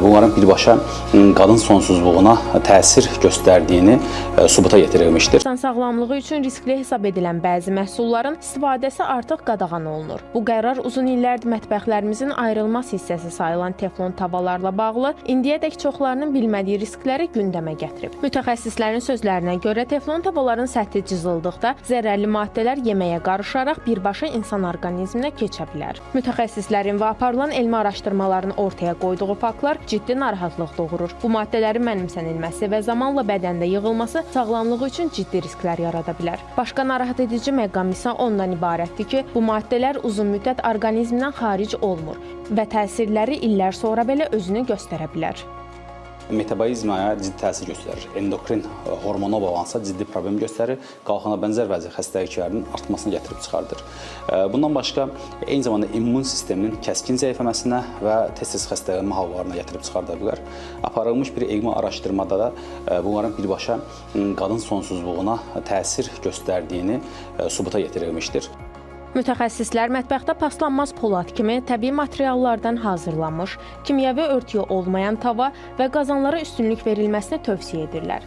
bunların birbaşa qadın sonsuzluğuna təsir göstərdiyini sübuta yetirilmişdir. İnsan sağlamlığı üçün riskli hesab edilən bəzi məhsulların istifadəsi artıq qadağan olunur. Bu qərar uzun illərdir mətbəxlərimizin ayrılmaz hissəsi sayılan teflon tavalarla bağlı indiyədək çoxlarının bilmədiyi riskləri gündəmə gətirib. Mütəxəssislərin sözlərinə görə teflon tavaların səthi cızıldıqda zərərli maddələr yeməyə qarışaraq birbaşa insan orqanizminə keçə bilər. Mütəxəssislərin və aparılan elmi araşdırmaların ortaya qoyduğu faktlar ciddi narahatlıq doğurur. Bu maddələrin mənimsənilməsi və zamanla bədəndə yığılması sağlamlığı üçün ciddi risklər yarada bilər. Başqa narahat edici məqam isə ondan ibarətdir ki, bu maddələr uzun müddət orqanizmdən xaric olmur və təsirləri illər sonra belə özünü göstərə bilər. Metabolizmaya ciddi təsir göstərir. Endokrin hormonal balansa ciddi problem göstərir. Qalxana bənzər vəzi xəstəliklərinin artmasına gətirib çıxardır. Bundan başqa, eyni zamanda immun sisteminin kəskin zəifləməsinə və tez-tez xəstələnmə hallarına gətirib çıxarda bilər. Aparılmış bir elmi araşdırmada da bunların birbaşa qadın sonsuzluğuna təsir göstərdiyini sübuta yetirilmişdir. Mütəxəssislər mətbəxdə paslanmaz polad kimi təbii materiallardan hazırlanmış, kimyəvi örtüyü olmayan tava və qazanlara üstünlük verilməsini tövsiyə edirlər.